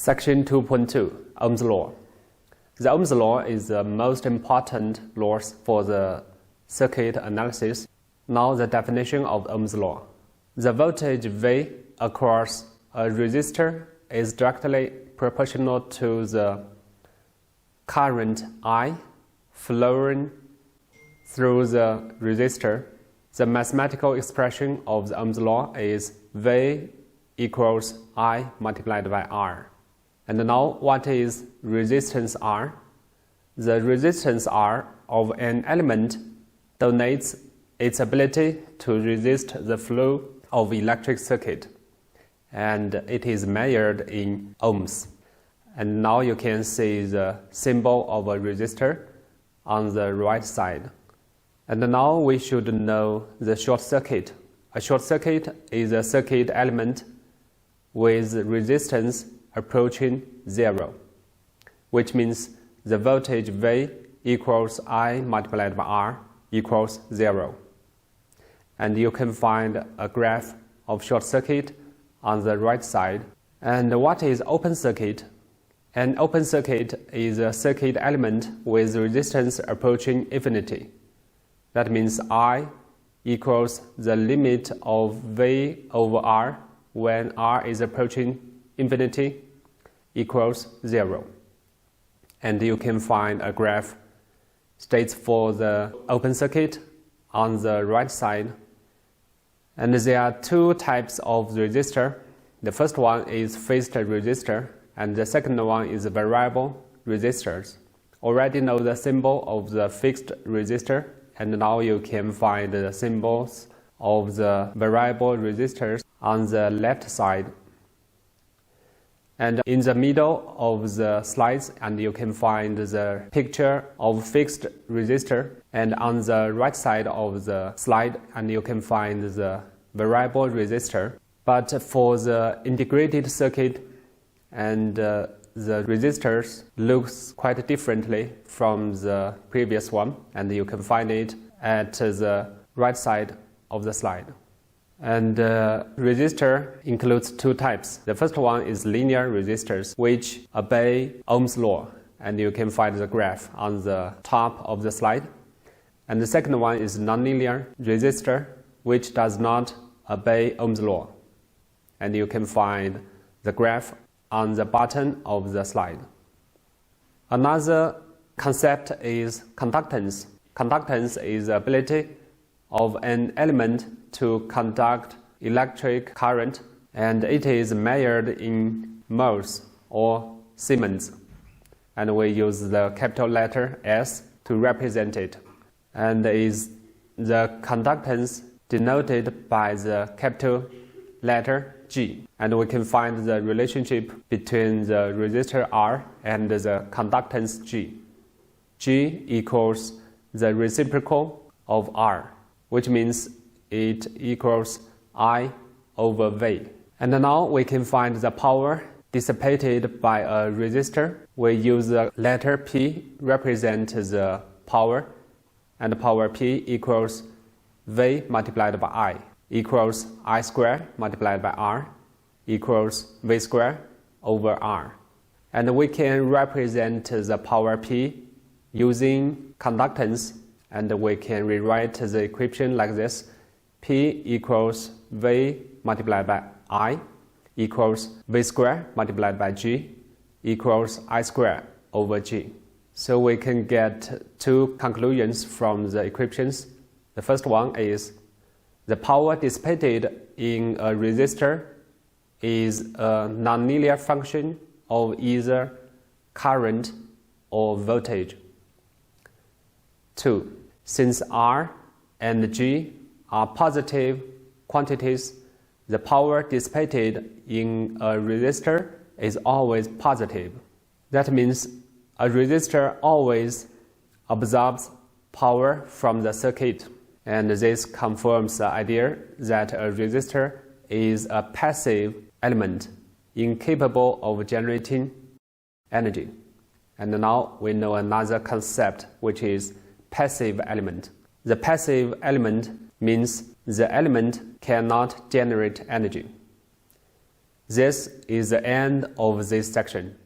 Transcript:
Section 2.2, Ohm's Law. The Ohm's Law is the most important law for the circuit analysis. Now the definition of Ohm's Law. The voltage V across a resistor is directly proportional to the current I flowing through the resistor. The mathematical expression of the Ohm's Law is V equals I multiplied by R. And now what is resistance R? The resistance R of an element denotes its ability to resist the flow of electric circuit, and it is measured in ohms. And now you can see the symbol of a resistor on the right side. And now we should know the short circuit. A short circuit is a circuit element with resistance approaching 0, which means the voltage V equals I multiplied by R equals 0. And you can find a graph of short circuit on the right side. And what is open circuit? An open circuit is a circuit element with resistance approaching infinity. That means I equals the limit of V over R when R is approaching infinity equals 0. And you can find a graph states for the open circuit on the right side. And there are two types of resistor. The first one is fixed resistor, and the second one is variable resistors. Already know the symbol of the fixed resistor, and now you can find the symbols of the variable resistors on the left side. And in the middle of the slides, and you can find the picture of fixed resistor, and on the right side of the slide, and you can find the variable resistor. But for the integrated circuit, and the resistors looks quite differently from the previous one, and you can find it at the right side of the slide. And resistor includes two types. The first one is linear resistors, which obey Ohm's law, and you can find the graph on the top of the slide. And the second one is nonlinear resistor, which does not obey Ohm's law, and you can find the graph on the bottom of the slide. Another concept is conductance. Conductance is the ability of an element to conduct electric current, and it is measured in moles or Siemens. And we use the capital letter S to represent it. And is the conductance denoted by the capital letter G. And we can find the relationship between the resistor R and the conductance G. G equals the reciprocal of R, which means it equals I over V. And now we can find the power dissipated by a resistor. We use the letter P represent the power, and power P equals V multiplied by I equals I squared multiplied by R equals V squared over R. And we can represent the power P using conductance, and we can rewrite the equation like this. P equals V multiplied by I equals V squared multiplied by G equals I squared over G. So we can get two conclusions from the equations. The first one is the power dissipated in a resistor is a nonlinear function of either current or voltage. 2. Since R and G are positive quantities, the power dissipated in a resistor is always positive. That means a resistor always absorbs power from the circuit, and this confirms the idea that a resistor is a passive element incapable of generating energy. And now we know another concept, which is passive element. The passive element means the element cannot generate energy. This is the end of this section.